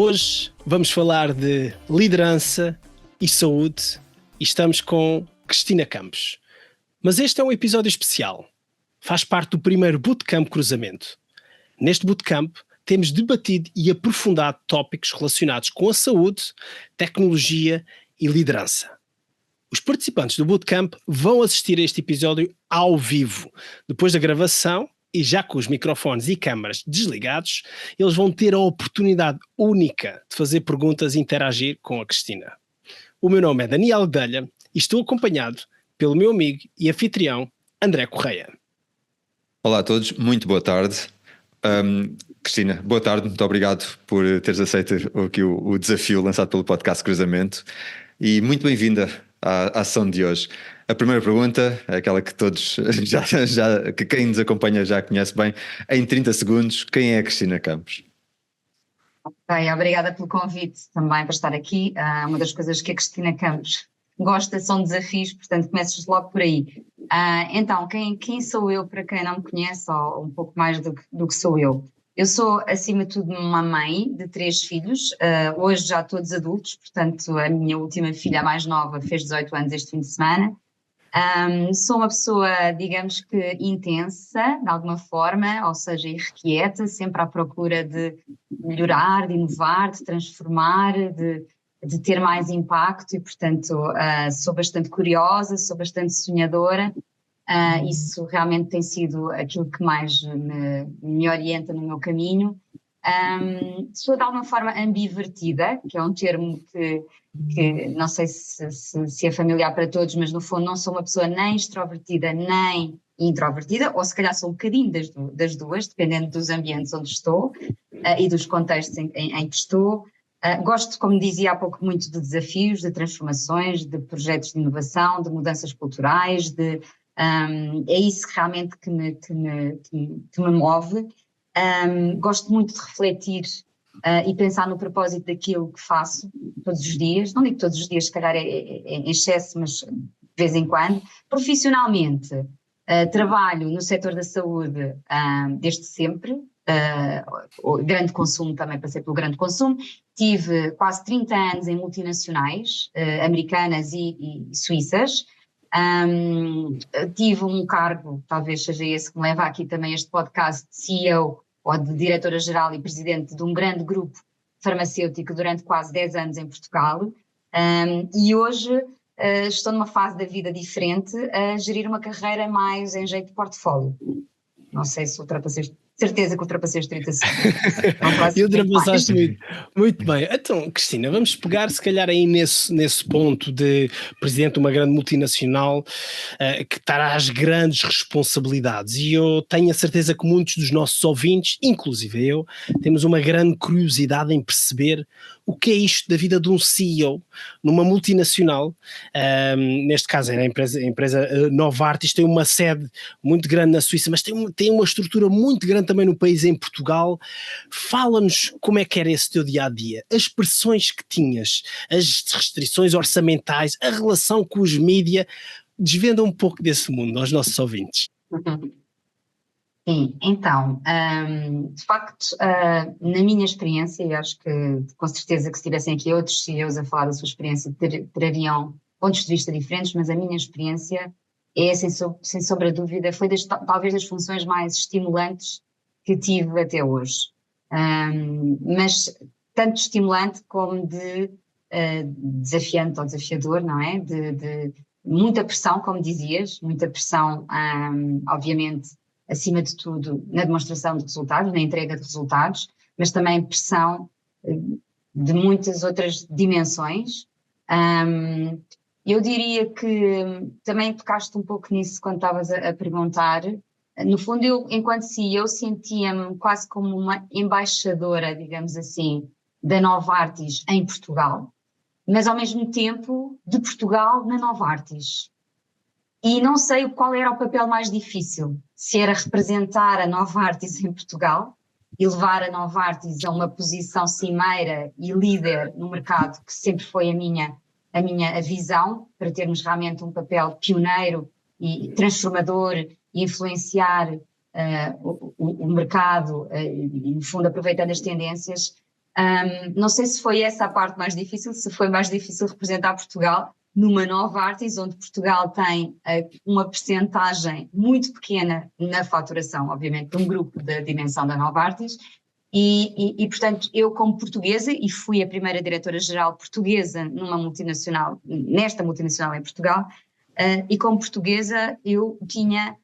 Hoje vamos falar de liderança e saúde e estamos com Cristina Campos. Mas este é um episódio especial. Faz parte do primeiro Bootcamp Cruzamento. Neste Bootcamp temos debatido e aprofundado tópicos relacionados com a saúde, tecnologia e liderança. Os participantes do Bootcamp vão assistir a este episódio ao vivo. Depois da gravação, e já com os microfones e câmaras desligados, eles vão ter a oportunidade única de fazer perguntas e interagir com a Cristina. O meu nome é Daniel Guedelha e estou acompanhado pelo meu amigo e anfitrião André Correia. Olá a todos, muito boa tarde. Cristina, boa tarde, muito obrigado por teres aceito aqui o desafio lançado pelo podcast Cruzamento e muito bem-vinda à sessão de hoje. A primeira pergunta é aquela que todos, que quem nos acompanha já conhece bem. Em 30 segundos, quem é a Cristina Campos? Ok, obrigada pelo convite também para estar aqui. Uma das coisas que a Cristina Campos gosta são desafios, portanto começas logo por aí. Então, quem sou eu para quem não me conhece, ou um pouco mais do que sou eu? Eu sou, acima de tudo, uma mãe de 3 filhos, hoje já todos adultos, portanto a minha última filha, a mais nova, fez 18 anos este fim de semana. Sou uma pessoa, digamos que intensa, de alguma forma, ou seja, irrequieta, sempre à procura de melhorar, de inovar, de transformar, de ter mais impacto e, portanto, sou bastante curiosa, sou bastante sonhadora. Isso realmente tem sido aquilo que mais me orienta no meu caminho. Sou de alguma forma ambivertida, que é um termo que não sei se é familiar para todos, mas no fundo não sou uma pessoa nem extrovertida nem introvertida, ou se calhar sou um bocadinho das duas, dependendo dos ambientes onde estou e dos contextos em que estou. Gosto, como dizia há pouco, muito de desafios, de transformações, de projetos de inovação, de mudanças culturais, é isso realmente que me move. Gosto muito de refletir e pensar no propósito daquilo que faço todos os dias. Não digo todos os dias, se calhar é em excesso, mas de vez em quando. Profissionalmente, trabalho no setor da saúde desde sempre. O grande consumo, também passei pelo grande consumo. Tive quase 30 anos em multinacionais americanas e suíças. Tive um cargo, talvez seja esse que me leva aqui também este podcast, de CEO ou de diretora-geral e presidente de um grande grupo farmacêutico durante quase 10 anos em Portugal, e hoje estou numa fase da vida diferente, a gerir uma carreira mais em jeito de portfólio. Não sei se ultrapassei, certeza que ultrapassei os 30 segundos. E ultrapassaste muito bem. Então, Cristina, vamos pegar se calhar aí nesse ponto de presidente de uma grande multinacional que terá as grandes responsabilidades, e eu tenho a certeza que muitos dos nossos ouvintes, inclusive eu, temos uma grande curiosidade em perceber o que é isto da vida de um CEO numa multinacional. Neste caso era a empresa Novartis, tem uma sede muito grande na Suíça, mas tem uma estrutura muito grande também no país, em Portugal. Fala-nos como é que era esse teu dia-a-dia, as pressões que tinhas, as restrições orçamentais, a relação com os mídia. Desvenda um pouco desse mundo aos nossos ouvintes. Sim, então, de facto, na minha experiência, e acho que com certeza que se estivessem aqui outros CEOs a falar da sua experiência trariam pontos de vista diferentes, mas a minha experiência é, sem sombra de dúvida, foi talvez das funções mais estimulantes que tive até hoje. Mas tanto estimulante como de desafiante ou desafiador, não é? De muita pressão, como dizias, muita pressão, obviamente, acima de tudo, na demonstração de resultados, na entrega de resultados, mas também pressão de muitas outras dimensões. Eu diria que também tocaste um pouco nisso quando estavas a perguntar. No fundo, eu, enquanto CEO, sentia-me quase como uma embaixadora, digamos assim, da Novartis em Portugal, mas ao mesmo tempo de Portugal na Novartis. E não sei qual era o papel mais difícil, se era representar a Novartis em Portugal e levar a Novartis a uma posição cimeira e líder no mercado, que sempre foi a minha visão, para termos realmente um papel pioneiro e transformador e influenciar o mercado e, no fundo, aproveitando as tendências. Não sei se foi essa a parte mais difícil, se foi mais difícil representar Portugal numa Novartis, onde Portugal tem uma percentagem muito pequena na faturação, obviamente, de um grupo da dimensão da Novartis, e, portanto, eu como portuguesa, e fui a primeira diretora-geral portuguesa nesta multinacional em Portugal, e como portuguesa eu tinha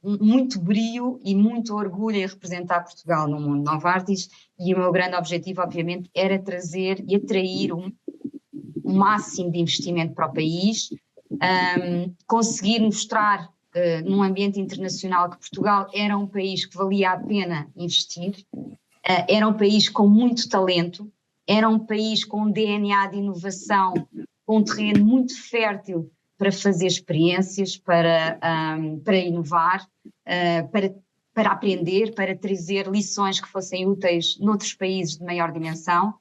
muito brio e muito orgulho em representar Portugal no mundo Novartis, e o meu grande objetivo, obviamente, era trazer e atrair o máximo de investimento para o país, conseguir mostrar num ambiente internacional que Portugal era um país que valia a pena investir, era um país com muito talento, era um país com um DNA de inovação, com um terreno muito fértil para fazer experiências, para inovar, para aprender, para trazer lições que fossem úteis noutros países de maior dimensão.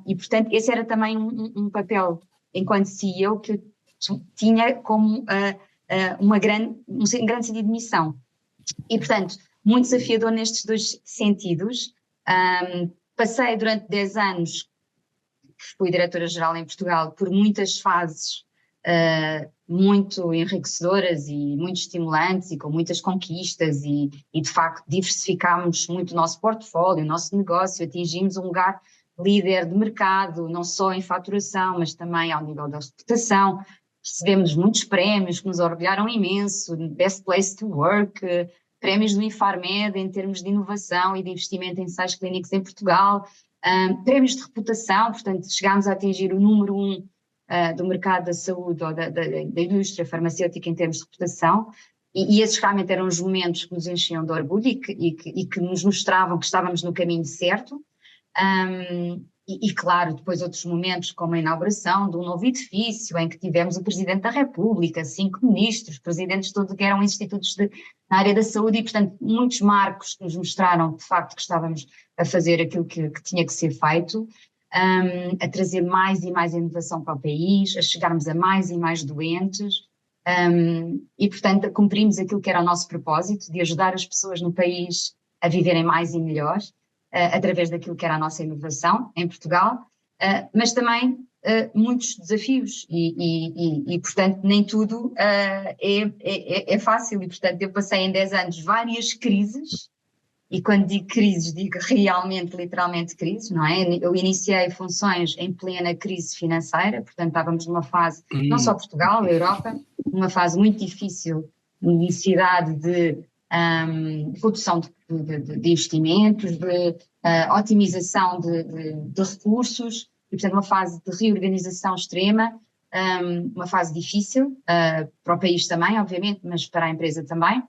E, portanto, esse era também um papel, enquanto CEO, que eu tinha como um grande sentido de missão. E, portanto, muito desafiador nestes dois sentidos. Passei durante 10 anos, fui diretora-geral em Portugal, por muitas fases muito enriquecedoras e muito estimulantes e com muitas conquistas e de facto diversificámos muito o nosso portfólio, o nosso negócio, atingimos um lugar líder de mercado, não só em faturação, mas também ao nível da reputação. Recebemos muitos prémios que nos orgulharam imenso, Best Place to Work, prémios do Infarmed em termos de inovação e de investimento em ensaios clínicos em Portugal, prémios de reputação, portanto chegámos a atingir o número 1 do mercado da saúde ou da indústria farmacêutica em termos de reputação, e esses realmente eram os momentos que nos enchiam de orgulho e que nos mostravam que estávamos no caminho certo. E claro, depois outros momentos como a inauguração de um novo edifício em que tivemos o Presidente da República, 5 ministros, presidentes de tudo que eram institutos na área da saúde, e portanto muitos marcos que nos mostraram de facto que estávamos a fazer aquilo que tinha que ser feito, a trazer mais e mais inovação para o país, a chegarmos a mais e mais doentes, e portanto cumprimos aquilo que era o nosso propósito de ajudar as pessoas no país a viverem mais e melhor, através daquilo que era a nossa inovação em Portugal, mas também muitos desafios e portanto nem tudo é fácil, e portanto eu passei em 10 anos várias crises, e quando digo crises digo realmente, literalmente crises, não é? Eu iniciei funções em plena crise financeira, portanto estávamos numa fase, não só Portugal, a Europa, numa fase muito difícil, necessidade de redução de investimentos, de otimização de recursos, e portanto uma fase de reorganização extrema, uma fase difícil para o país também, obviamente, mas para a empresa também.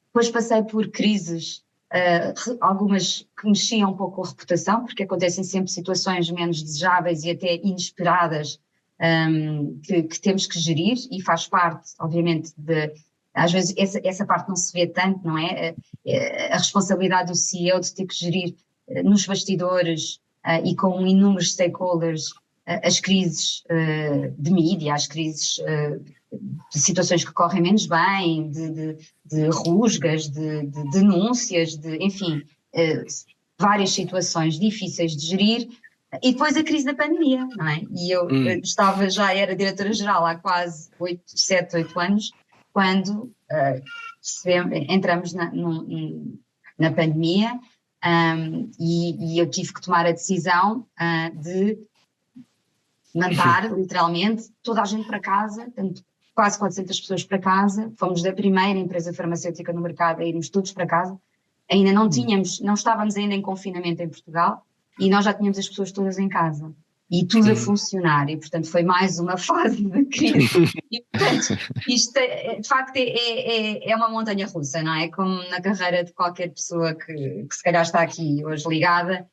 Depois passei por crises, algumas que mexiam um pouco com a reputação, porque acontecem sempre situações menos desejáveis e até inesperadas, que temos que gerir, e faz parte, obviamente, às vezes essa parte não se vê tanto, não é? A responsabilidade do CEO de ter que gerir nos bastidores e com inúmeros stakeholders as crises de mídia, as crises de situações que correm menos bem, de rusgas, de denúncias, enfim, várias situações difíceis de gerir. E depois a crise da pandemia, não é? E eu já era diretora-geral há quase 7, 8 anos, quando entramos na pandemia, e eu tive que tomar a decisão de mandar, literalmente, toda a gente para casa, portanto, quase 400 pessoas para casa. Fomos da primeira empresa farmacêutica no mercado a irmos todos para casa. Ainda não estávamos ainda em confinamento em Portugal, e nós já tínhamos as pessoas todas em casa. E tudo a funcionar, e portanto foi mais uma fase de crise. E portanto, isto de facto é uma montanha russa, não é? Como na carreira de qualquer pessoa que se calhar está aqui hoje ligada,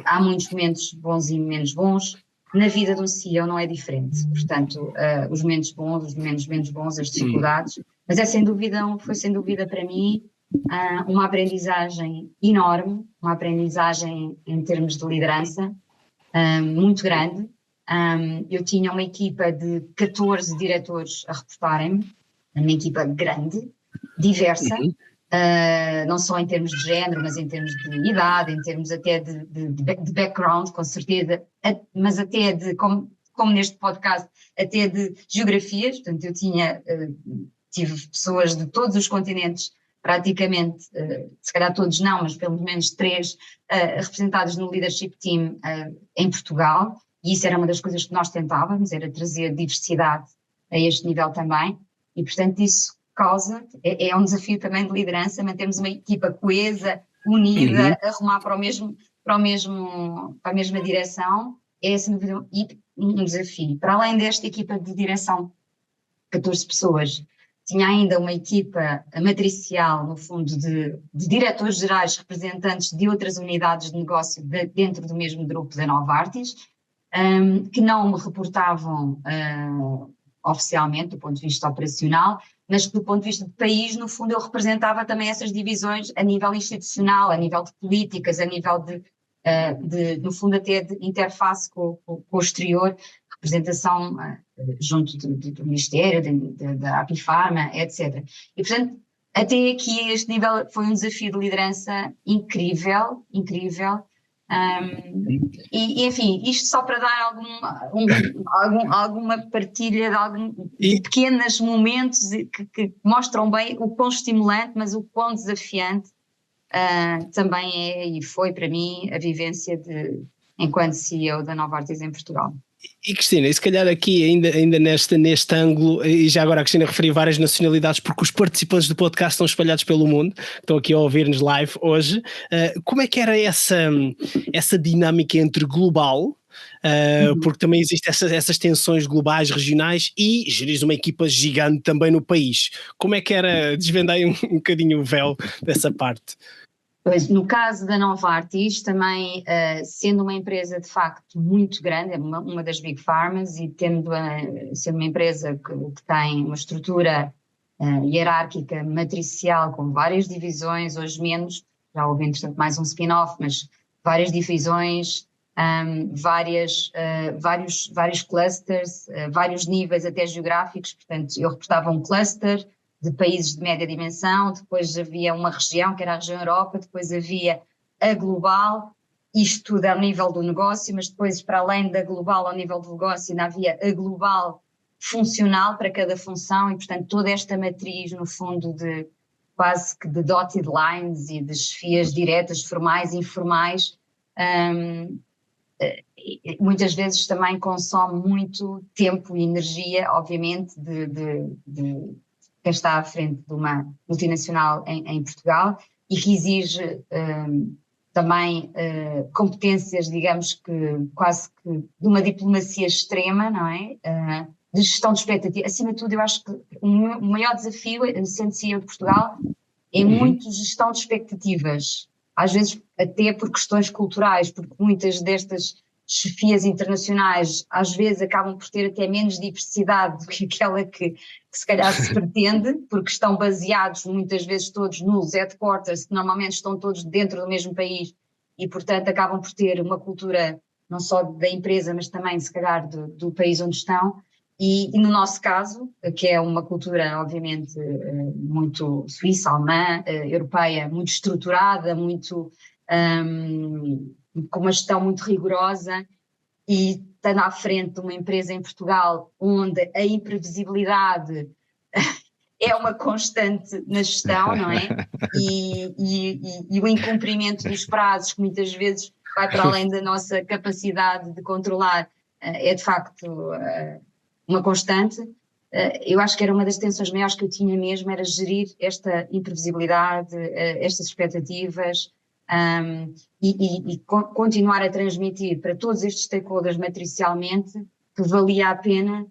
há muitos momentos bons e menos bons. Na vida de um CEO não é diferente, portanto, os momentos bons, os menos bons, as dificuldades, mas foi sem dúvida para mim uma aprendizagem enorme, uma aprendizagem em termos de liderança, muito grande. Eu tinha uma equipa de 14 diretores a reportarem-me, uma equipa grande, diversa, não só em termos de género, mas em termos de idade, em termos até de background, com certeza, mas até como neste podcast, até de geografias. Portanto, eu tive pessoas de todos os continentes, praticamente, se calhar todos não, mas pelo menos 3, representados no leadership team em Portugal, e isso era uma das coisas que nós tentávamos, era trazer diversidade a este nível também, e portanto isso é um desafio também de liderança, mantermos uma equipa coesa, unida, arrumar para a mesma direção, é sem dúvida um desafio. Para além desta equipa de direção, 14 pessoas, tinha ainda uma equipa matricial, no fundo, de diretores gerais, representantes de outras unidades de negócio dentro do mesmo grupo da Novartis, que não me reportavam oficialmente, do ponto de vista operacional, mas que do ponto de vista de país, no fundo, eu representava também essas divisões a nível institucional, a nível de políticas, a nível no fundo, até de interface com o exterior, representação junto do Ministério, da Apifarma, etc. E, portanto, até aqui este nível foi um desafio de liderança incrível, incrível. E enfim, isto só para dar alguma partilha de pequenos momentos que mostram bem o quão estimulante, mas o quão desafiante também é e foi para mim a vivência enquanto CEO da Novartis em Portugal. E Cristina, e se calhar aqui ainda neste ângulo, e já agora a Cristina referiu várias nacionalidades porque os participantes do podcast estão espalhados pelo mundo, estão aqui a ouvir-nos live hoje, como é que era essa dinâmica entre global, porque também existem essas tensões globais, regionais, e gerir uma equipa gigante também no país? Como é que era? Desvendai um bocadinho o véu dessa parte. Pois, no caso da Novartis, também sendo uma empresa de facto muito grande, é uma das Big Pharmas, e sendo uma empresa que tem uma estrutura hierárquica matricial com várias divisões, hoje menos, já houve entretanto mais um spin-off, mas várias divisões, vários clusters, vários níveis até geográficos. Portanto, eu reportava um cluster de países de média dimensão, depois havia uma região, que era a região Europa, depois havia a global, isto tudo ao nível do negócio, mas depois, para além da global ao nível do negócio, ainda havia a global funcional para cada função, e portanto toda esta matriz, no fundo, quase que de dotted lines e de chefias diretas, formais e informais, muitas vezes também consome muito tempo e energia, obviamente, de quem está à frente de uma multinacional em Portugal, e que exige também competências, digamos que quase que de uma diplomacia extrema, não é? De gestão de expectativas. Acima de tudo, eu acho que o maior desafio, sendo CEO de Portugal, é muito gestão de expectativas, às vezes até por questões culturais, porque muitas destas chefias internacionais às vezes acabam por ter até menos diversidade do que aquela que se calhar se pretende, porque estão baseados muitas vezes todos nos headquarters, que normalmente estão todos dentro do mesmo país, e portanto acabam por ter uma cultura não só da empresa, mas também se calhar do país onde estão. E no nosso caso, que é uma cultura obviamente muito suíça, alemã, europeia, muito estruturada, muito com uma gestão muito rigorosa, e estando à frente de uma empresa em Portugal onde a imprevisibilidade é uma constante na gestão, não é? E o incumprimento dos prazos, que muitas vezes vai para além da nossa capacidade de controlar, é de facto uma constante. Eu acho que era uma das tensões maiores que eu tinha mesmo, era gerir esta imprevisibilidade, estas expectativas, e continuar a transmitir para todos estes stakeholders matricialmente que valia a pena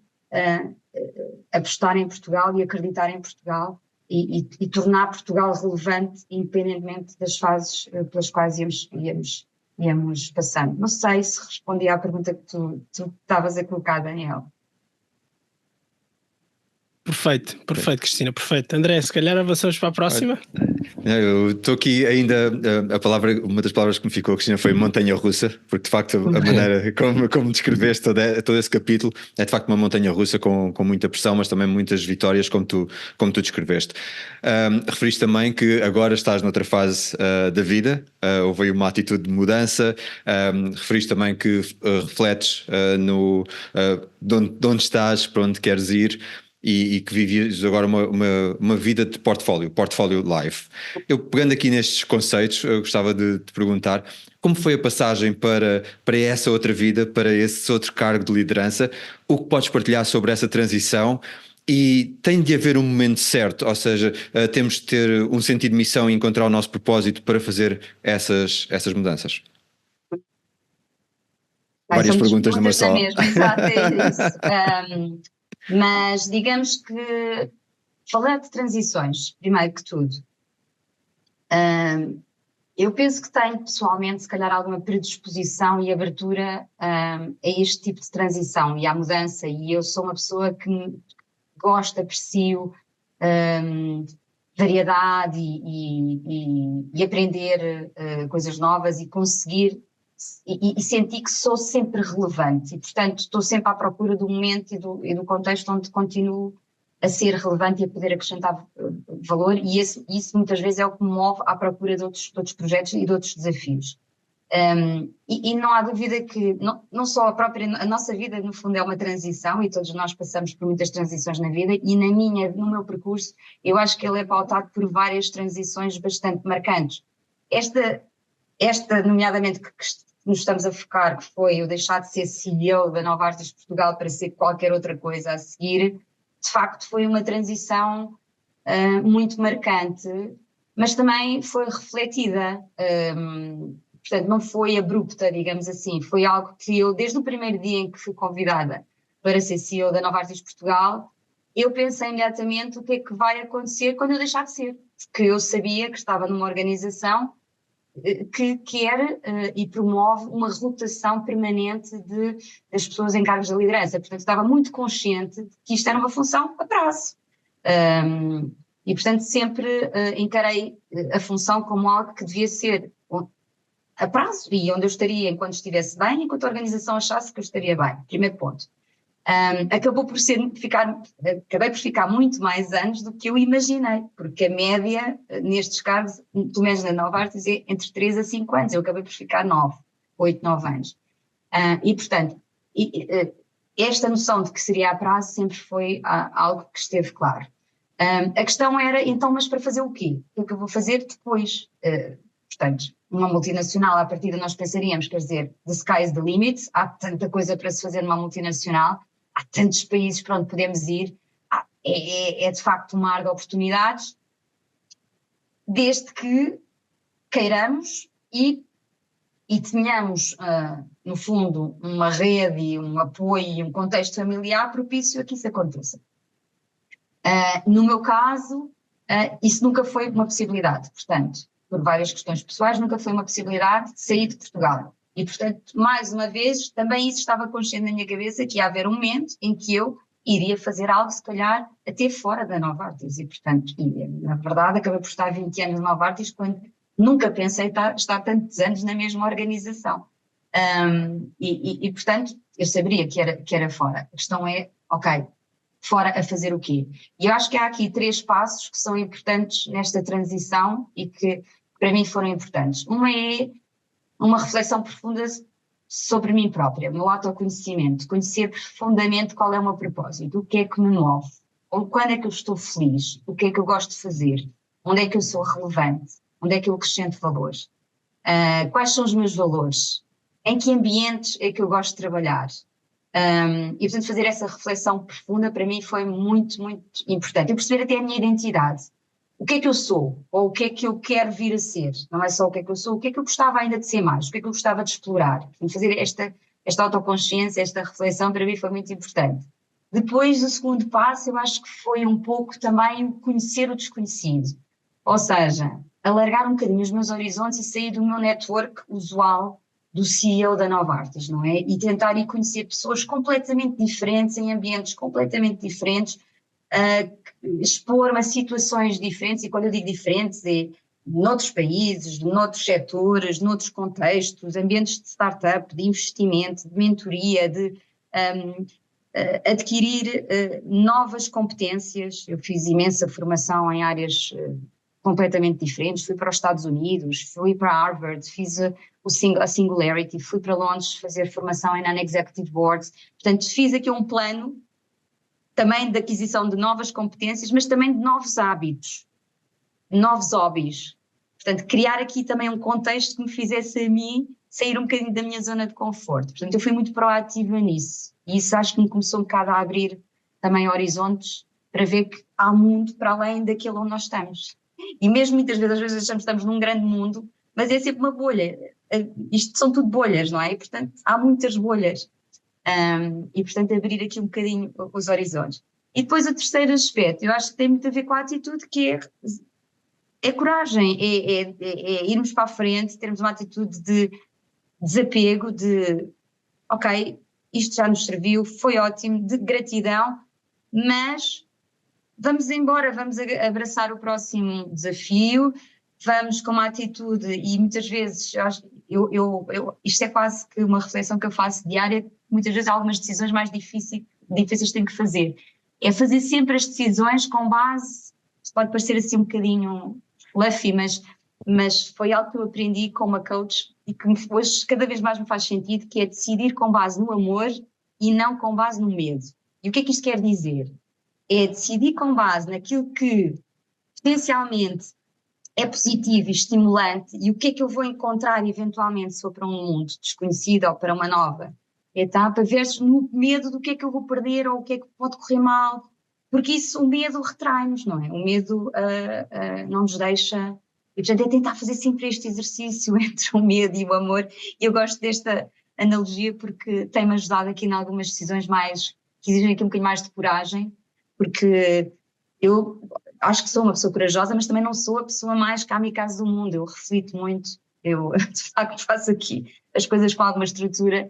apostar em Portugal e acreditar em Portugal e tornar Portugal relevante independentemente das fases pelas quais íamos passando. Não sei se respondi à pergunta que tu estavas a colocar, Daniel. Perfeito, Cristina, perfeito. André, se calhar avançamos para a próxima. Eu estou aqui ainda, uma das palavras que me ficou, Cristina, foi montanha-russa, porque de facto a maneira como descreveste todo esse capítulo é de facto uma montanha-russa com muita pressão, mas também muitas vitórias, como tu descreveste. Referiste também que agora estás noutra fase da vida, houve aí uma atitude de mudança, referiste também que refletes de onde estás, para onde queres ir. E que vives agora uma vida de portfólio life. Eu, pegando aqui nestes conceitos, eu gostava de te perguntar como foi a passagem para essa outra vida, para esse outro cargo de liderança, o que podes partilhar sobre essa transição? E tem de haver um momento certo, ou seja, temos de ter um sentido de missão e encontrar o nosso propósito para fazer essas mudanças. Várias perguntas numa só. Exato, é isso. Mas digamos que, falando de transições, primeiro que tudo, eu penso que tenho pessoalmente se calhar alguma predisposição e abertura a este tipo de transição e à mudança, e eu sou uma pessoa que gosto, aprecio variedade e aprender coisas novas e conseguir e sentir que sou sempre relevante e, portanto, estou sempre à procura do momento e do contexto onde continuo a ser relevante e a poder acrescentar valor, e isso muitas vezes é o que me move à procura de outros projetos e de outros desafios. E não há dúvida que não só a nossa vida no fundo é uma transição, e todos nós passamos por muitas transições na vida, e no meu percurso eu acho que ele é pautado por várias transições bastante marcantes. Esta nomeadamente que nos estamos a focar, que foi eu deixar de ser CEO da Novartis Portugal para ser qualquer outra coisa a seguir, de facto foi uma transição muito marcante, mas também foi refletida, portanto não foi abrupta, digamos assim, foi algo que eu, desde o primeiro dia em que fui convidada para ser CEO da Novartis Portugal, eu pensei imediatamente o que é que vai acontecer quando eu deixar de ser, porque eu sabia que estava numa organização que quer e promove uma rotação permanente das pessoas em cargos de liderança. Portanto, estava muito consciente de que isto era uma função a prazo. E, portanto, sempre encarei a função como algo que devia ser a prazo e onde eu estaria enquanto estivesse bem, enquanto a organização achasse que eu estaria bem. Primeiro ponto. Acabei por ficar muito mais anos do que eu imaginei, porque a média nestes cargos, pelo menos na Novartis, é entre 3 a 5 anos, eu acabei por ficar 8, 9 anos. E, portanto, esta noção de que seria a prazo sempre foi algo que esteve claro. A questão era, então, mas para fazer o quê? O que eu vou fazer depois? Portanto, uma multinacional, à partida nós pensaríamos, quer dizer, the sky is the limit, há tanta coisa para se fazer numa multinacional, há tantos países para onde podemos ir, é de facto um mar de oportunidades, desde que queiramos e tenhamos, no fundo, uma rede e um apoio e um contexto familiar propício a que isso aconteça. No meu caso, isso nunca foi uma possibilidade, portanto, por várias questões pessoais, nunca foi uma possibilidade de sair de Portugal. E, portanto, mais uma vez, também isso estava consciente na minha cabeça, que ia haver um momento em que eu iria fazer algo, se calhar, até fora da Novartis. E, portanto, na verdade, acabei por estar 20 anos na Novartis, quando nunca pensei estar tantos anos na mesma organização. E, portanto, eu saberia que era fora. A questão é, ok, fora a fazer o quê? E eu acho que há aqui 3 passos que são importantes nesta transição e que, para mim, foram importantes. Uma é uma reflexão profunda sobre mim própria, o meu autoconhecimento, conhecer profundamente qual é o meu propósito, o que é que me move, ou quando é que eu estou feliz, o que é que eu gosto de fazer, onde é que eu sou relevante, onde é que eu acrescento valores, quais são os meus valores, em que ambientes é que eu gosto de trabalhar. E, portanto, fazer essa reflexão profunda para mim foi muito, muito importante. Eu perceber até a minha identidade. O que é que eu sou? Ou o que é que eu quero vir a ser? Não é só o que é que eu sou, o que é que eu gostava ainda de ser mais? O que é que eu gostava de explorar? Portanto, fazer esta autoconsciência, esta reflexão, para mim foi muito importante. Depois, o segundo passo, eu acho que foi um pouco também conhecer o desconhecido. Ou seja, alargar um bocadinho os meus horizontes e sair do meu network usual do CEO da Novartis, não é? E tentar ir conhecer pessoas completamente diferentes, em ambientes completamente diferentes, expor-me a situações diferentes, e quando eu digo diferentes é noutros países, noutros setores, noutros contextos, ambientes de startup, de investimento, de mentoria, de adquirir novas competências. Eu fiz imensa formação em áreas completamente diferentes, fui para os Estados Unidos, fui para Harvard, fiz a Singularity, fui para Londres fazer formação em Non-Executive Boards, portanto fiz aqui um plano também de aquisição de novas competências, mas também de novos hábitos, novos hobbies, portanto criar aqui também um contexto que me fizesse a mim sair um bocadinho da minha zona de conforto, portanto eu fui muito proativa nisso, e isso acho que me começou um bocado a abrir também horizontes para ver que há mundo para além daquele onde nós estamos. E mesmo muitas vezes, às vezes achamos que estamos num grande mundo, mas é sempre uma bolha. Isto são tudo bolhas, não é? E, portanto, há muitas bolhas. E, portanto, abrir aqui um bocadinho os horizontes. E depois o terceiro aspecto, eu acho que tem muito a ver com a atitude, que é coragem, é irmos para a frente, termos uma atitude de desapego, de ok, isto já nos serviu, foi ótimo, de gratidão, mas vamos embora, vamos abraçar o próximo desafio, vamos com uma atitude, e muitas vezes, isto é quase que uma reflexão que eu faço diária, muitas vezes há algumas decisões mais difíceis tenho que fazer. É fazer sempre as decisões com base, isto pode parecer assim um bocadinho fluffy, mas foi algo que eu aprendi com uma coach e que hoje cada vez mais me faz sentido, que é decidir com base no amor e não com base no medo. E o que é que isto quer dizer? É decidir com base naquilo que potencialmente é positivo e estimulante e o que é que eu vou encontrar eventualmente se for para um mundo desconhecido ou para uma nova etapa, versus no medo do que é que eu vou perder ou o que é que pode correr mal, porque isso, o medo retrai-nos, não é? O medo não nos deixa, e portanto é tentar fazer sempre este exercício entre o medo e o amor, e eu gosto desta analogia porque tem-me ajudado aqui em algumas decisões mais, que exigem aqui um bocadinho mais de coragem, porque eu acho que sou uma pessoa corajosa, mas também não sou a pessoa mais kamikaze do mundo, eu reflito muito, eu de facto faço aqui as coisas com alguma estrutura,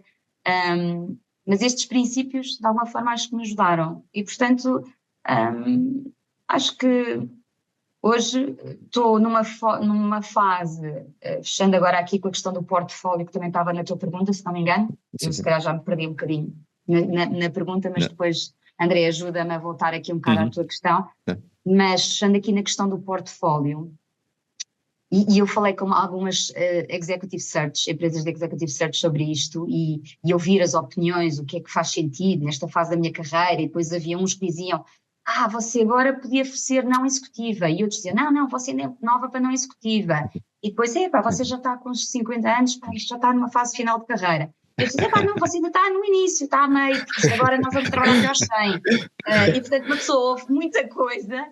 mas estes princípios de alguma forma acho que me ajudaram e portanto acho que hoje estou numa fase, fechando agora aqui com a questão do portfólio que também estava na tua pergunta, se não me engano, eu se calhar já me perdi um bocadinho na pergunta, mas depois André ajuda-me a voltar aqui um bocado à tua questão, mas fechando aqui na questão do portfólio, e eu falei com algumas executive search, empresas de executive search sobre isto e ouvir as opiniões, o que é que faz sentido nesta fase da minha carreira, e depois havia uns que diziam, você agora podia ser não executiva, e outros diziam, não, você ainda é nova para não executiva, e depois, você já está com uns 50 anos, isto já está numa fase final de carreira. Eu disse, não, você ainda está no início, está a meio, porque isto agora nós vamos trabalhar até aos 100. E portanto uma pessoa ouve muita coisa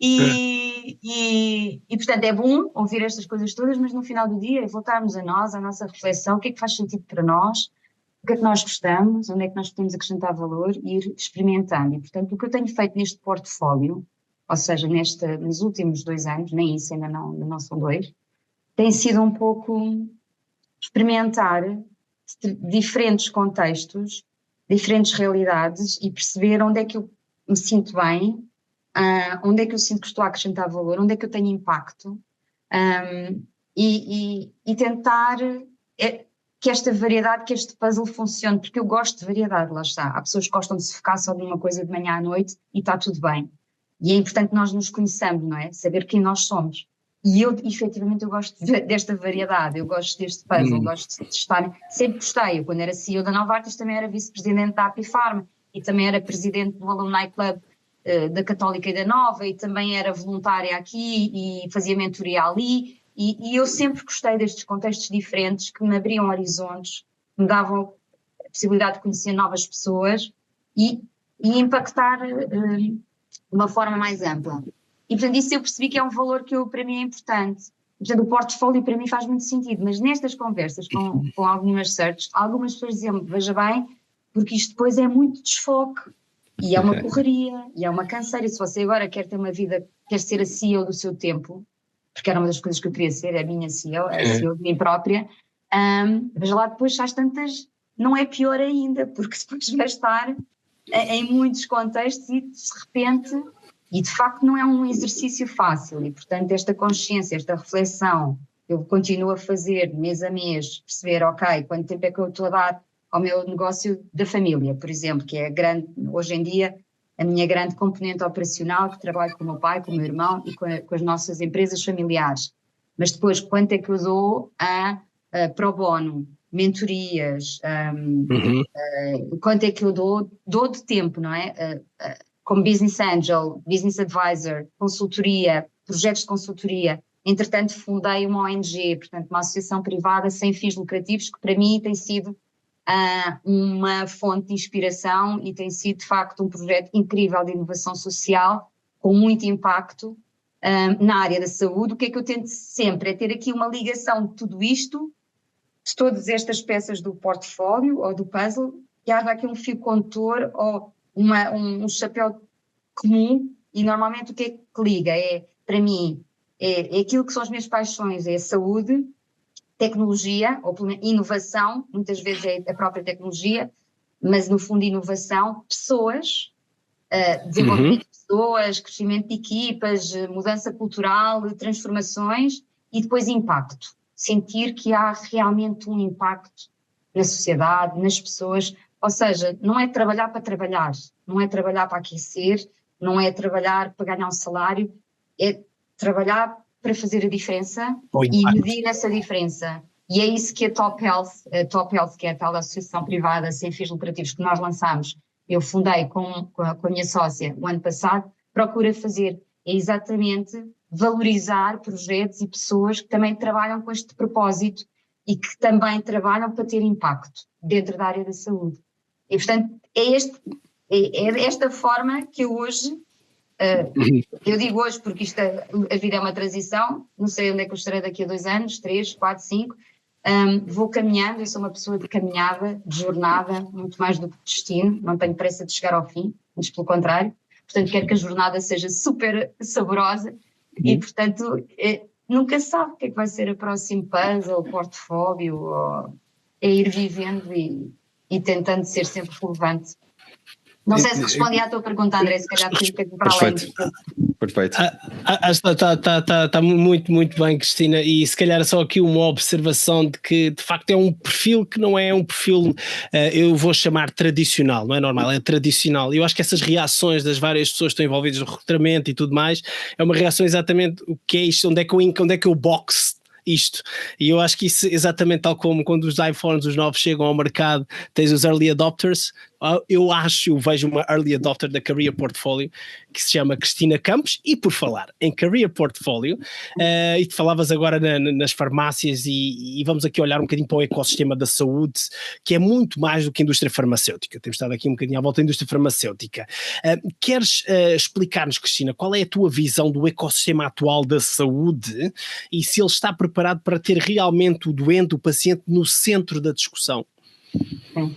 e portanto é bom ouvir estas coisas todas, mas no final do dia voltarmos a nós, à nossa reflexão, o que é que faz sentido para nós, o que é que nós gostamos, onde é que nós podemos acrescentar valor e ir experimentando. E portanto o que eu tenho feito neste portfólio, ou seja, nos últimos 2 anos, nem isso, ainda não são 2, tem sido um pouco experimentar diferentes contextos, diferentes realidades e perceber onde é que eu me sinto bem, onde é que eu sinto que estou a acrescentar valor, onde é que eu tenho impacto, e tentar que esta variedade, que este puzzle funcione, porque eu gosto de variedade, lá está. Há pessoas que gostam de se focar só numa coisa de manhã à noite e está tudo bem. E é importante que nós nos conheçamos, não é? Saber quem nós somos. E efetivamente, eu gosto desta variedade, eu gosto deste puzzle, gosto de estar, sempre gostei. Eu, quando era CEO da Novartis, também era vice-presidente da Apifarma e também era presidente do Alumni Club da Católica e da Nova e também era voluntária aqui e fazia mentoria ali e eu sempre gostei destes contextos diferentes que me abriam horizontes, me davam a possibilidade de conhecer novas pessoas e impactar de uma forma mais ampla. E, portanto, isso eu percebi que é um valor que para mim é importante. Portanto, o portfólio para mim faz muito sentido, mas nestas conversas com algumas searches, algumas pessoas diziam-me, veja bem, porque isto depois é muito desfoque, e é uma correria, e é uma canseira, e se você agora quer ter uma vida, quer ser a CEO do seu tempo, porque era uma das coisas que eu queria ser, a minha CEO, a CEO de mim própria, veja lá depois, às tantas, não é pior ainda, porque depois vai estar em muitos contextos e de repente E de facto não é um exercício fácil, e portanto esta consciência, esta reflexão, eu continuo a fazer mês a mês, perceber, ok, quanto tempo é que eu estou a dar ao meu negócio da família, por exemplo, que é hoje em dia, a minha grande componente operacional, que trabalho com o meu pai, com o meu irmão e com as nossas empresas familiares. Mas depois, quanto é que eu dou a pro bono, mentorias, quanto é que eu dou de tempo, não é? Como Business Angel, Business Advisor, consultoria, projetos de consultoria. Entretanto, fundei uma ONG, portanto, uma associação privada sem fins lucrativos, que para mim tem sido uma fonte de inspiração e tem sido, de facto, um projeto incrível de inovação social, com muito impacto na área da saúde. O que é que eu tento sempre? É ter aqui uma ligação de tudo isto, de todas estas peças do portfólio ou do puzzle, que haja aqui um fio condutor ou um chapéu comum, e normalmente o que é que liga? Para mim, é aquilo que são as minhas paixões, é a saúde, tecnologia, ou inovação, muitas vezes é a própria tecnologia, mas no fundo inovação, pessoas, desenvolvimento de pessoas, crescimento de equipas, mudança cultural, transformações e depois impacto. Sentir que há realmente um impacto na sociedade, nas pessoas, ou seja, não é trabalhar para trabalhar, não é trabalhar para aquecer, não é trabalhar para ganhar um salário, é trabalhar para fazer a diferença e medir essa diferença. E é isso que a Top Health, que é a tal associação privada sem fins lucrativos que nós lançámos, eu fundei com a minha sócia o ano passado, procura fazer, é exatamente valorizar projetos e pessoas que também trabalham com este propósito e que também trabalham para ter impacto dentro da área da saúde. E, portanto, é esta forma que eu hoje, eu digo hoje porque a vida é uma transição, não sei onde é que eu estarei daqui a 2 anos, 3, 4, 5, vou caminhando, eu sou uma pessoa de caminhada, de jornada, muito mais do que de destino, não tenho pressa de chegar ao fim, antes pelo contrário, portanto quero que a jornada seja super saborosa e portanto nunca sabe o que é que vai ser o próximo puzzle, portfólio, é ir vivendo e tentando ser sempre relevante. Não sei se respondi à tua pergunta, André, se calhar fica para além. Perfeito. Está muito, muito bem, Cristina, e se calhar só aqui uma observação de que de facto é um perfil que não é um perfil, eu vou chamar tradicional, não é normal, é tradicional. Eu acho que essas reações das várias pessoas que estão envolvidas no recrutamento e tudo mais, é uma reação exatamente o que é isto, onde é que eu boxo isto, e eu acho que isso exatamente tal como quando os iPhones, os novos chegam ao mercado, tens os early adopters. Eu vejo uma early adopter da Career Portfolio que se chama Cristina Campos, e por falar em Career Portfolio, e tu falavas agora nas farmácias e vamos aqui olhar um bocadinho para o ecossistema da saúde, que é muito mais do que a indústria farmacêutica. Temos estado aqui um bocadinho à volta da indústria farmacêutica. Queres explicar-nos, Cristina, qual é a tua visão do ecossistema atual da saúde e se ele está preparado para ter realmente o doente, o paciente, no centro da discussão? Sim.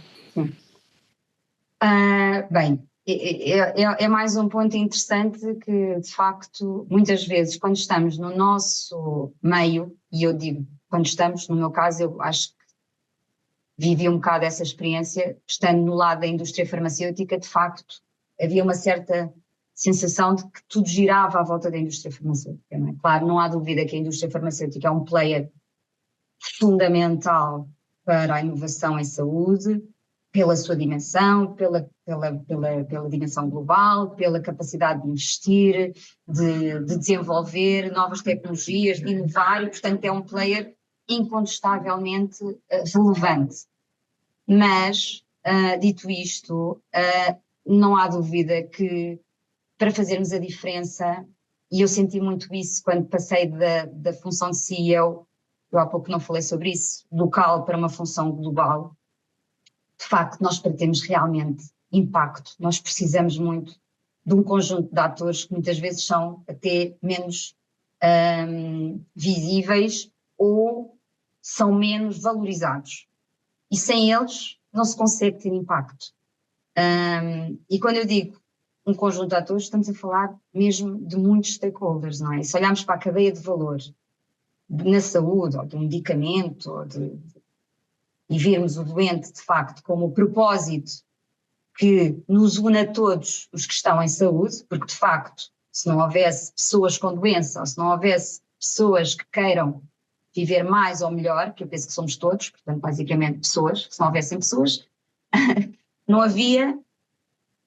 Bem, é mais um ponto interessante que, de facto, muitas vezes, quando estamos no nosso meio, e eu digo, quando estamos, no meu caso, eu acho que vivi um bocado essa experiência, estando no lado da indústria farmacêutica, de facto, havia uma certa sensação de que tudo girava à volta da indústria farmacêutica, não é? Claro, não há dúvida que a indústria farmacêutica é um player fundamental para a inovação em saúde, pela sua dimensão, pela dimensão global, pela capacidade de investir, de desenvolver novas tecnologias, de inovar, e portanto é um player incontestavelmente relevante. Mas, dito isto, não há dúvida que para fazermos a diferença, e eu senti muito isso quando passei da função de CEO, eu há pouco não falei sobre isso, local para uma função global. De facto, nós para termos realmente impacto, nós precisamos muito de um conjunto de atores que muitas vezes são até menos visíveis ou são menos valorizados. E sem eles não se consegue ter impacto. E quando eu digo um conjunto de atores, estamos a falar mesmo de muitos stakeholders, não é? E se olharmos para a cadeia de valor na saúde, ou de um medicamento, e virmos o doente, de facto, como o propósito que nos une a todos os que estão em saúde, porque, de facto, se não houvesse pessoas com doença, ou se não houvesse pessoas que queiram viver mais ou melhor, que eu penso que somos todos, portanto, basicamente pessoas, se não houvessem pessoas, não havia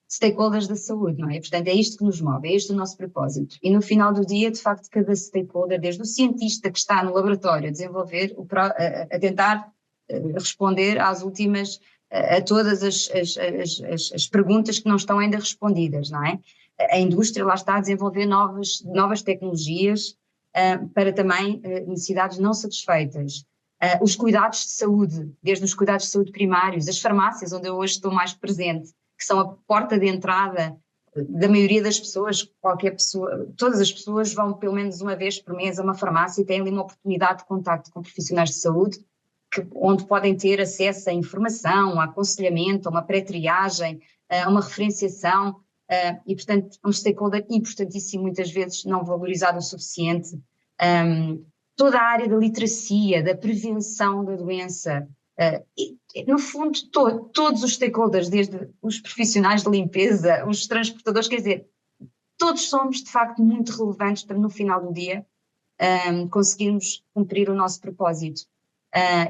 stakeholders da saúde, não é? Portanto, é isto que nos move, é este o nosso propósito. E no final do dia, de facto, cada stakeholder, desde o cientista que está no laboratório a desenvolver, a tentar responder às últimas, a todas as perguntas que não estão ainda respondidas, não é? A indústria lá está a desenvolver novas tecnologias para também necessidades não satisfeitas. Os cuidados de saúde, desde os cuidados de saúde primários, as farmácias, onde eu hoje estou mais presente, que são a porta de entrada da maioria das pessoas, qualquer pessoa, todas as pessoas vão pelo menos uma vez por mês a uma farmácia e têm ali uma oportunidade de contacto com profissionais de saúde, onde podem ter acesso a informação, a aconselhamento, a uma pré-triagem, a uma referenciação, e portanto um stakeholder importantíssimo, muitas vezes não valorizado o suficiente. Toda a área da literacia, da prevenção da doença, no fundo todos os stakeholders, desde os profissionais de limpeza, os transportadores, quer dizer, todos somos de facto muito relevantes para no final do dia conseguirmos cumprir o nosso propósito.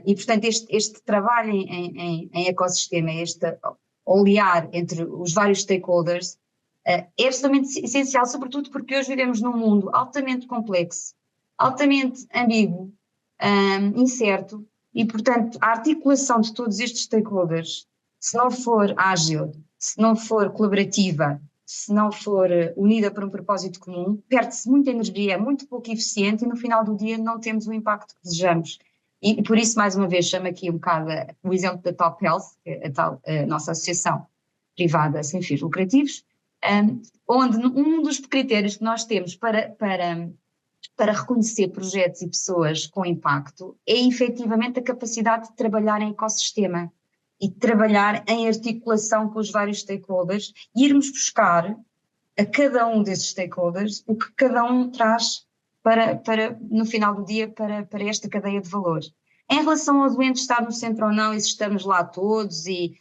E portanto este trabalho em ecossistema, este olear entre os vários stakeholders é absolutamente essencial, sobretudo porque hoje vivemos num mundo altamente complexo, altamente ambíguo, incerto, e portanto a articulação de todos estes stakeholders, se não for ágil, se não for colaborativa, se não for unida por um propósito comum, perde-se muita energia, é muito pouco eficiente e no final do dia não temos o impacto que desejamos. E por isso, mais uma vez, chamo aqui um bocado o exemplo da Top Health, que é a nossa associação privada sem fins lucrativos, onde um dos critérios que nós temos para reconhecer projetos e pessoas com impacto é efetivamente a capacidade de trabalhar em ecossistema e de trabalhar em articulação com os vários stakeholders e irmos buscar a cada um desses stakeholders o que cada um traz para no final do dia, para esta cadeia de valor. Em relação ao doente estar no centro ou não, e se estamos lá todos e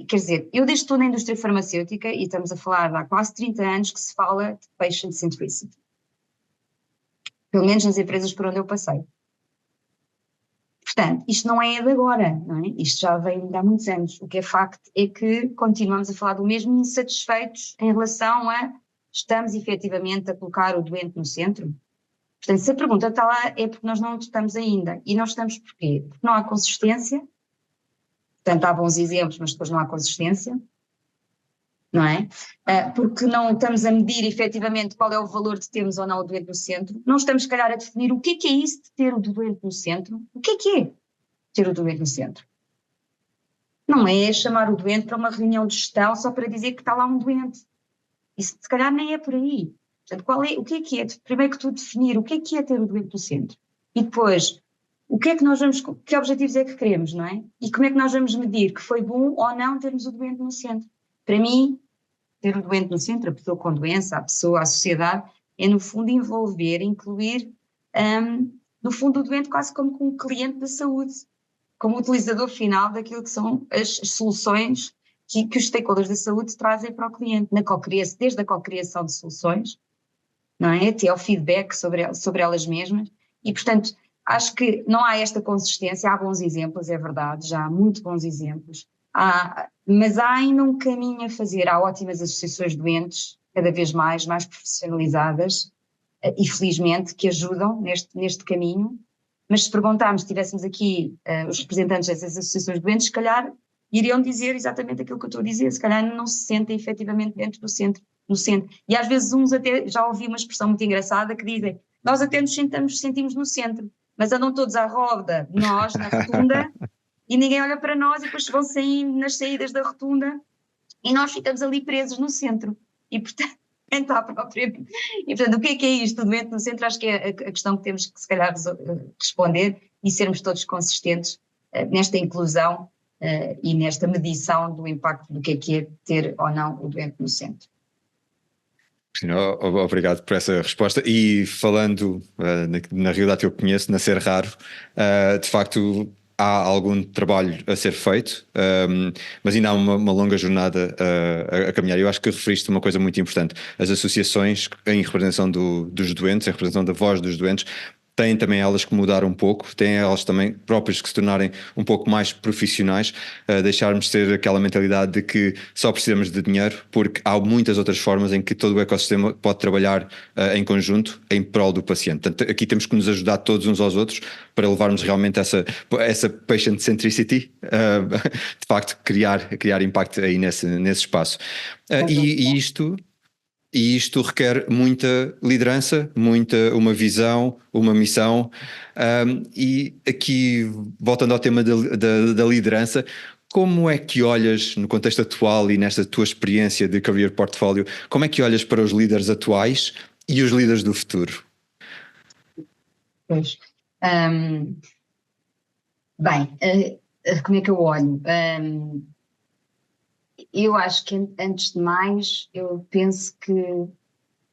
quer dizer, eu desde que estou na indústria farmacêutica, e estamos a falar há quase 30 anos que se fala de patient centricity. Pelo menos nas empresas por onde eu passei. Portanto, isto não é de agora, não é? Isto já vem de há muitos anos. O que é facto é que continuamos a falar do mesmo, insatisfeitos em relação a estamos efetivamente a colocar o doente no centro. Portanto, se a pergunta está lá é porque nós não estamos ainda. E não estamos porquê? Porque não há consistência. Portanto, há bons exemplos, mas depois não há consistência. Não é? Porque não estamos a medir efetivamente qual é o valor de termos ou não o doente no centro, não estamos, se calhar, a definir o que é isso de ter o doente no centro, o que é ter o doente no centro. Não é chamar o doente para uma reunião de gestão só para dizer que está lá um doente. Isso, se calhar, nem é por aí. Portanto, o que é? Primeiro que tudo, definir o que é ter o doente no centro. E depois, o que é que nós vamos, que objetivos é que queremos, não é? E como é que nós vamos medir que foi bom ou não termos o doente no centro. Para mim, ter o doente no centro, a pessoa com doença, a pessoa, a sociedade, é no fundo envolver, incluir, no fundo o doente quase como um cliente da saúde, como utilizador final daquilo que são as soluções que os stakeholders da saúde trazem para o cliente, desde a cocriação de soluções, não é? Até ao feedback sobre elas mesmas, e portanto acho que não há esta consistência, há bons exemplos, é verdade, já há muito bons exemplos, mas há ainda um caminho a fazer. Há ótimas associações de doentes, cada vez mais profissionalizadas, e felizmente que ajudam neste caminho, mas se perguntarmos, se tivéssemos aqui os representantes dessas associações de doentes, se calhar iriam dizer exatamente aquilo que eu estou a dizer, se calhar não se sentem efetivamente dentro do centro, no centro. E às vezes uns até, já ouvi uma expressão muito engraçada que dizem, nós até nos sentimos no centro, mas andam todos à roda de nós, na rotunda, e ninguém olha para nós e depois vão saindo nas saídas da rotunda e nós ficamos ali presos no centro. E portanto, o que é isto, o doente no centro? Acho que é a questão que temos que se calhar responder e sermos todos consistentes nesta inclusão e nesta medição do impacto do que é ter ou não o doente no centro. Obrigado por essa resposta. E falando na realidade que eu conheço, na Ser Raro, de facto há algum trabalho a ser feito, mas ainda há uma longa jornada a caminhar. Eu acho que referiste uma coisa muito importante. As associações em representação dos doentes, em representação da voz dos doentes, têm também elas que mudar um pouco, têm elas também próprias que se tornarem um pouco mais profissionais, deixarmos ter aquela mentalidade de que só precisamos de dinheiro, porque há muitas outras formas em que todo o ecossistema pode trabalhar em conjunto em prol do paciente. Portanto, aqui temos que nos ajudar todos uns aos outros para levarmos realmente essa patient centricity, de facto criar impacto aí nesse espaço. E isto requer muita liderança, uma visão, uma missão. E aqui, voltando ao tema da liderança, como é que olhas no contexto atual e nesta tua experiência de career portfólio, como é que olhas para os líderes atuais e os líderes do futuro? Pois. Como é que eu olho? Eu acho que, antes de mais, eu penso que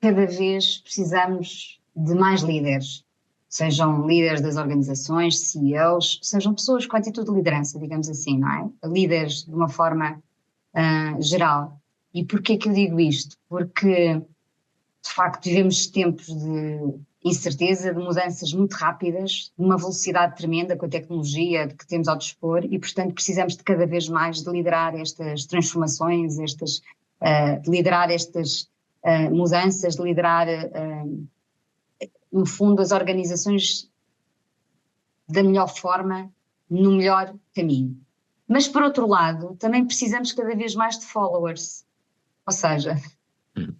cada vez precisamos de mais líderes, sejam líderes das organizações, CEOs, sejam pessoas com atitude de liderança, digamos assim, não é? Líderes de uma forma geral. E porquê que eu digo isto? Porque, de facto, vivemos tempos de incerteza, de mudanças muito rápidas, de uma velocidade tremenda com a tecnologia que temos ao dispor e, portanto, precisamos de cada vez mais de liderar estas transformações, de liderar estas mudanças, de liderar, no fundo, as organizações da melhor forma, no melhor caminho. Mas, por outro lado, também precisamos cada vez mais de followers, ou seja...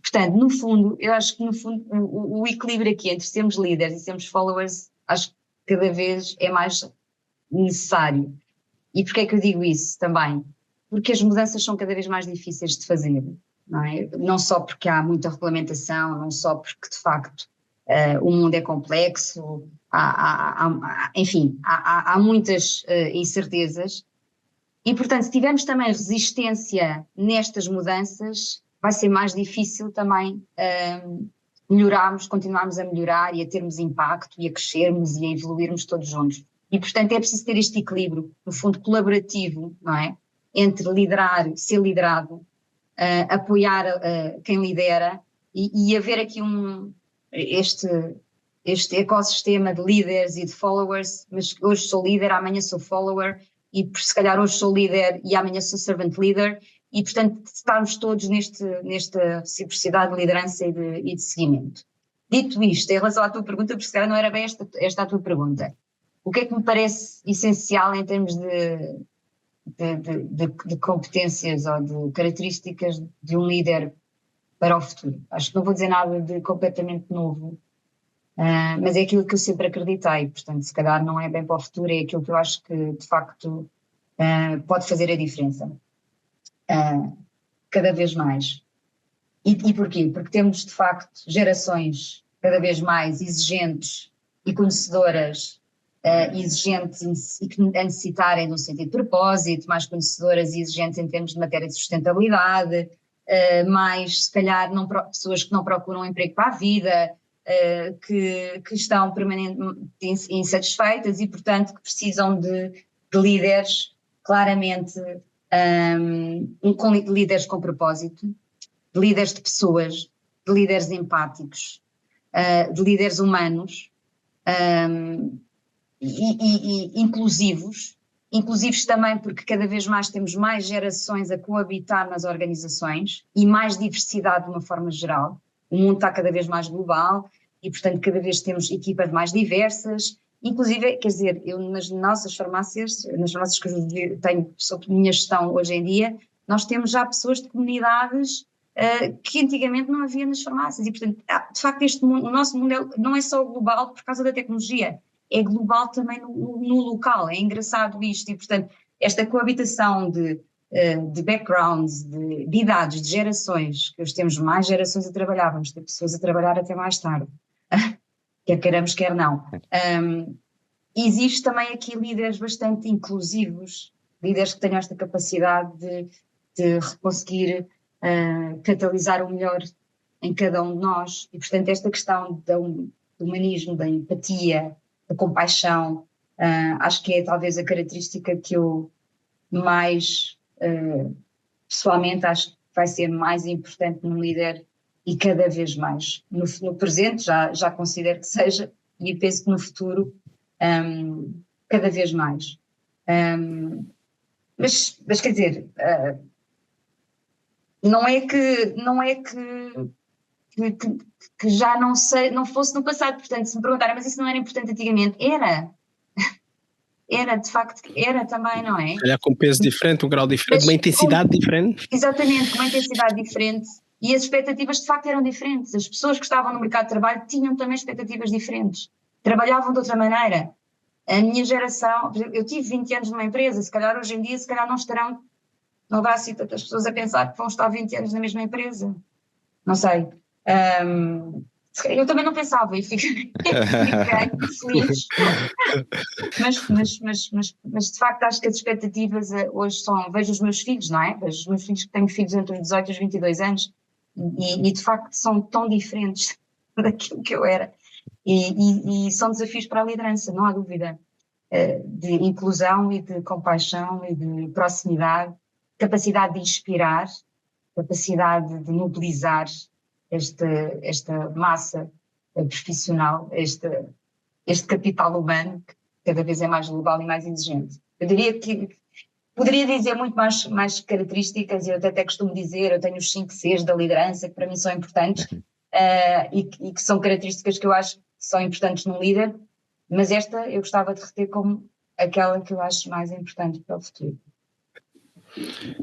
Portanto, no fundo, eu acho que no fundo o equilíbrio aqui entre sermos líderes e sermos followers, acho que cada vez é mais necessário. E porquê é que eu digo isso também? Porque as mudanças são cada vez mais difíceis de fazer, não é? Não só porque há muita regulamentação, não só porque de facto o mundo é complexo, enfim, há muitas incertezas. E, portanto, se tivermos também resistência nestas mudanças, vai ser mais difícil também continuarmos a melhorar e a termos impacto e a crescermos e a evoluirmos todos juntos. E, portanto, é preciso ter este equilíbrio, no fundo, colaborativo, não é? Entre liderar, ser liderado, apoiar quem lidera e haver aqui este ecossistema de líderes e de followers, mas hoje sou líder, amanhã sou follower, e se calhar hoje sou líder e amanhã sou servant leader, e portanto estarmos todos nesta reciprocidade de liderança e de seguimento. Dito isto, em relação à tua pergunta, porque se calhar não era bem esta a tua pergunta, o que é que me parece essencial em termos de competências ou de características de um líder para o futuro? Acho que não vou dizer nada de completamente novo, mas é aquilo que eu sempre acreditei, portanto se calhar não é bem para o futuro, é aquilo que eu acho que de facto pode fazer a diferença cada vez mais. E porquê? Porque temos de facto gerações cada vez mais exigentes e conhecedoras, exigentes e que a necessitarem de um sentido de propósito, mais conhecedoras e exigentes em termos de matéria de sustentabilidade, mais se calhar pessoas que não procuram um emprego para a vida, que estão permanentemente insatisfeitas e, portanto, que precisam de líderes claramente, líderes com propósito, de líderes de pessoas, de líderes empáticos, de líderes humanos e inclusivos também porque cada vez mais temos mais gerações a coabitar nas organizações e mais diversidade de uma forma geral. O mundo está cada vez mais global e, portanto, cada vez temos equipas mais diversas. Inclusive, quer dizer, eu nas nossas farmácias, nas farmácias que eu tenho sob minha gestão hoje em dia, nós temos já pessoas de comunidades que antigamente não havia nas farmácias. E, portanto, de facto, o nosso mundo não é só global por causa da tecnologia, é global também no local. É engraçado isto. E, portanto, esta coabitação de backgrounds, de idades, de gerações, que hoje temos mais gerações a trabalhar, vamos ter pessoas a trabalhar até mais tarde, quer queiramos, quer não. Existe também aqui líderes bastante inclusivos, líderes que tenham esta capacidade de conseguir catalisar o melhor em cada um de nós, e portanto esta questão do humanismo, da empatia, da compaixão, Acho que é talvez a característica que eu mais, pessoalmente, acho que vai ser mais importante num líder e cada vez mais. No presente já considero que seja, e penso que no futuro cada vez mais. Mas quer dizer, não é que já não sei, não fosse no passado. Portanto, se me perguntarem, mas isso não era importante antigamente? Era, de facto, era também, não é? Olhar com um peso diferente, um grau diferente, uma intensidade diferente. Exatamente, com uma intensidade diferente. E as expectativas, de facto, eram diferentes. As pessoas que estavam no mercado de trabalho tinham também expectativas diferentes. Trabalhavam de outra maneira. A minha geração, eu tive 20 anos numa empresa, se calhar hoje em dia, se calhar não estarão, não haverá assim tantas pessoas a pensar que vão estar 20 anos na mesma empresa. Não sei. Eu também não pensava e fiquei feliz. Mas de facto acho que as expectativas hoje são, vejo os meus filhos, não é? Vejo os meus filhos que tenho filhos entre os 18 e os 22 anos e de facto são tão diferentes daquilo que eu era e são desafios para a liderança, não há dúvida, de inclusão e de compaixão e de proximidade, capacidade de inspirar, capacidade de mobilizar esta massa profissional, este capital humano que cada vez é mais global e mais exigente. Eu diria que poderia dizer muito mais características, eu até costumo dizer, eu tenho os 5 Cs da liderança que para mim são importantes e que são características que eu acho que são importantes num líder, mas esta eu gostava de reter como aquela que eu acho mais importante para o futuro.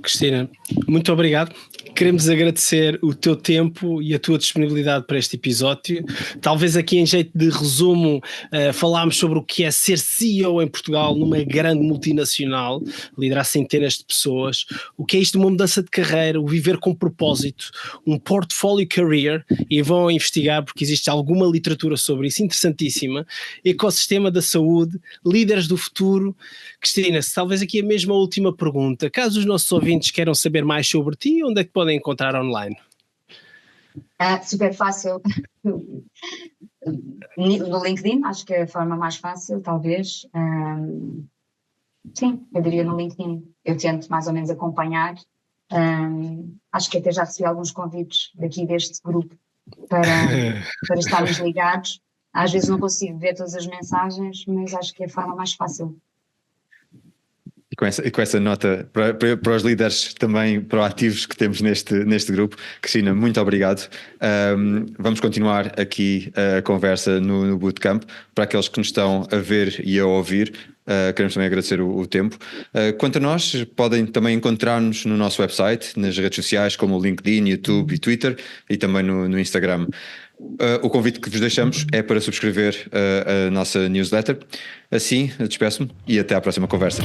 Cristina, muito obrigado. Queremos agradecer o teu tempo e a tua disponibilidade para este episódio. Talvez aqui em jeito de resumo, falámos sobre o que é ser CEO em Portugal numa grande multinacional, liderar centenas de pessoas, o que é isto, uma mudança de carreira, o viver com propósito, um portfólio career, e vão investigar porque existe alguma literatura sobre isso, interessantíssima, ecossistema da saúde, líderes do futuro. Cristina, talvez aqui a mesma última pergunta, caso os nossos ouvintes queiram saber mais sobre ti, onde é que podem encontrar online? Super fácil. No LinkedIn, acho que é a forma mais fácil, talvez. Sim, eu diria no LinkedIn. Eu tento mais ou menos acompanhar. Acho que até já recebi alguns convites daqui deste grupo para estarmos ligados. Às vezes não consigo ver todas as mensagens, mas acho que é a forma mais fácil. E com essa nota para os líderes também proativos que temos neste grupo, Cristina, muito obrigado. Vamos continuar aqui a conversa no Bootcamp. Para aqueles que nos estão a ver e a ouvir, queremos também agradecer o tempo. Quanto a nós, podem também encontrar-nos no nosso website, nas redes sociais como o LinkedIn, YouTube e Twitter, e também no Instagram. O convite que vos deixamos é para subscrever a nossa newsletter. Assim, despeço-me e até à próxima conversa.